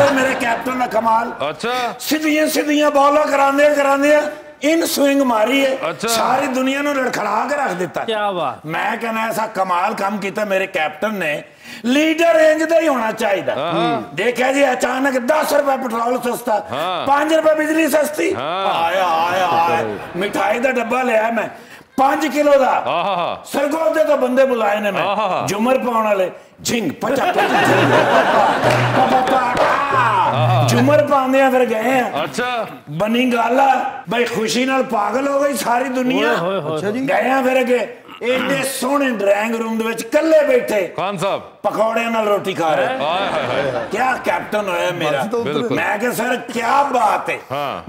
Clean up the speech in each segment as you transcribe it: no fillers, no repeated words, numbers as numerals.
मेरे कैप्टन का कमाल। अच्छा सीधियां सीधियां बॉल करांदे इन स्विंग मारी है। अच्छा। सारी दुनिया ने लड़खड़ा के रख दिता। क्या बात। मैं कहना ऐसा कमाल काम किया मेरे कैप्टन ने। लीडर रेंज का ही होना चाहिए। देखा जी अचानक 10 रुपए पेट्रोल सस्ता, 5 रुपए बिजली सस्ती। आया आया आया मिठाई का डब्बा लिया मैं 5 किलो का। सरगोधे तो बंदे बुलाए ने मैं झुमर पाने वाले झिंग झुमर पाने फिर गए हैं। अच्छा बनी गाला भाई खुशी नाल पागल हो गई सारी दुनिया। गए हैं फिर के एडे सोहने ड्राइंग रूम दे विच कल्ले बैठे खान साहब पकौड़े नाल रोटी खा रहे। क्या कैप्टन होया मेरा। मैं कहा सर क्या बात है,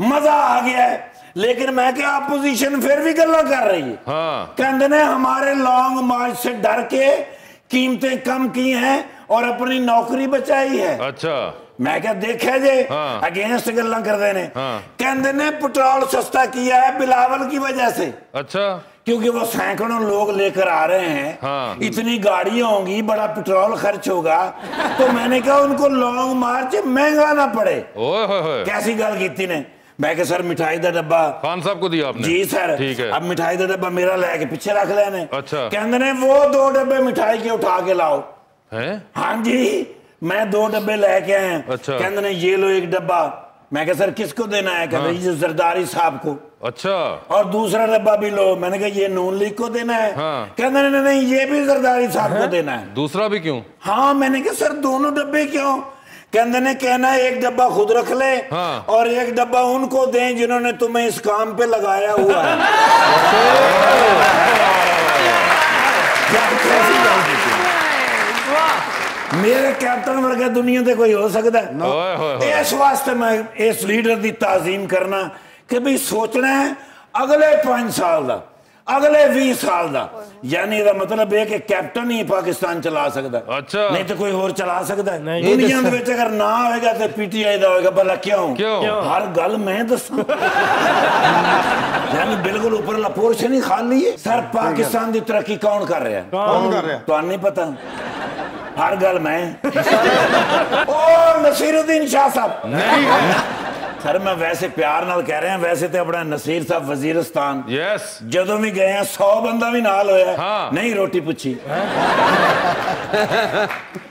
मजा आ गया है। लेकिन मैं क्या अपोजिशन फिर भी गल्ला कर रही है। कहते ने हमारे लॉन्ग मार्च से डर के कीमतें कम की हैं और अपनी नौकरी बचाई है। अच्छा मैं क्या देखा जे अगेंस्ट गल्ला करते ने। कहते ने पेट्रोल सस्ता किया है बिलावल की वजह से। अच्छा क्योंकि वो सैकड़ों लोग लेकर आ रहे हैं। इतनी गाड़ियां होंगी, बड़ा पेट्रोल खर्च होगा, तो मैंने कहा उनको लॉन्ग मार्च महंगा ना पड़े। कैसी गल की ने। मैं कहा सर मिठाई का डब्बा खान साहब को दिया आपने? जी सर। ठीक है। अब मिठाई का डब्बा मेरा लेके पीछे रख लेने। अच्छा कहते ने वो 2 डब्बे मिठाई के उठा के लाओ। हैं? हाँ जी मैं 2 डब्बे लेके आए हैं। अच्छा। कहते ने ये लो 1 डब्बा। मैं कहा सर किसको देना है? कहते ये जरदारी साहब को। अच्छा। और दूसरा डब्बा भी लो। मैंने कहा ये नून लीग को देना है। कहते नहीं नहीं ये भी जरदारी साहब को देना है। दूसरा भी क्यों? हाँ मैंने कहा सर दोनों डब्बे क्यों? कहते ने कहना है 1 डब्बा खुद रख ले और 1 डब्बा उनको दें जिन्होंने तुम्हें इस काम पे लगाया हुआ है। मेरे कैप्टन वर्गा दुनिया से कोई हो सकता है। इस वास्ते मैं इस लीडर की ताजीम करना कि भाई सोचना है अगले 5 साल का, अगले 20 साल का। यानी इसका मतलब है कि कैप्टन ही पाकिस्तान चला सकता। अच्छा। नहीं तो कोई और चला सकता है दुनिया अगर ना होगा तो पीटीआई का होगा। भला क्यों? हर गल मैं दसा यानी बिल्कुल ऊपर पोर्शन ही खाली है। सर पाकिस्तान की तरक्की कौन कर रहा है? कौन कर रहा है? तो नहीं पता। हर गल मैं नसीरुद्दीन शाह साहब नहीं। सर मैं वैसे प्यार नाल कह रहा, वैसे तो अपना नसीर साहब वजीरिस्तान जदों भी गए हैं 100 बंदा भी नाल होया नहीं रोटी पूछी।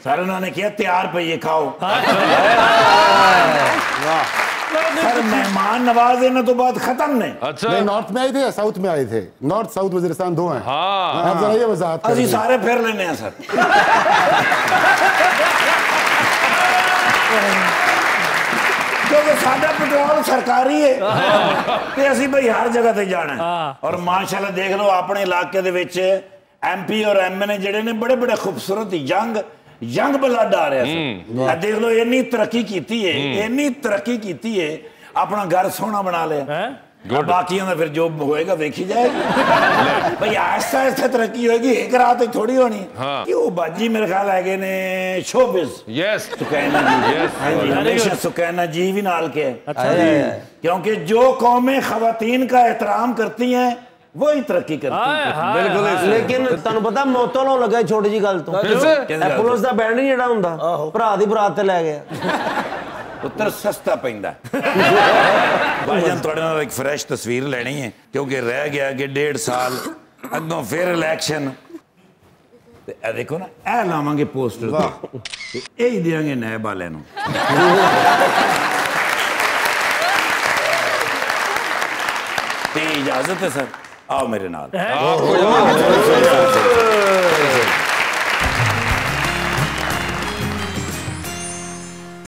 सर उन्होंने किया तैयार पे खाओ। सर मेहमान नवाज देने तो बाद खत्म ने। अच्छा नहीं नॉर्थ में आए थे या साउथ में आए थे? नॉर्थ साउथ वजीरिस्तान 2 हैं। आप जरा ये वजाहत करें। सारे फिर लेने हैं सर। क्योंकि साडा पेट्रोल सरकारी है ते असी भाई हर जगह ते जाना है। और माशाल्लाह देख लो अपने इलाके दे विच MP और MA ने जेडे ने बड़े बड़े खूबसूरत यंग ब्लड आ रहा है। देख लो इन्नी तरक्की की है अपना घर सोहना बना लिया। बाकी फिर जो होएगा देखी जाएगी। भाई आहिस्ता आहिस्ता तरक्की होगी, एक रात थोड़ी होनी। क्यों बाजी मेरे ख्याल है ने शोबिज सुकैना जी भी नाल के। क्योंकि जो कौमें खवातीन का एहतराम करती हैं वही तरक्की करती है। बिल्कुल। लेकिन तुहानू पता मौतों नो लगा छोटी जी गल तो पुलिस दा बैंड नहीं जेड़ा हुंदा भरा दी बरात ते लै गया। उत्तर सस्ता पैंदा। भाईजान तुहाडे नाल एक फ्रैश तस्वीर लेनी है क्योंकि रह गया कि 1.5 साल अगों फिर इलैक्शन। ए देखो ना ए लावांगे पोस्टर ए ही देंगे नैब वाले नूं। इजाजत है सर? आओ मेरे नाल।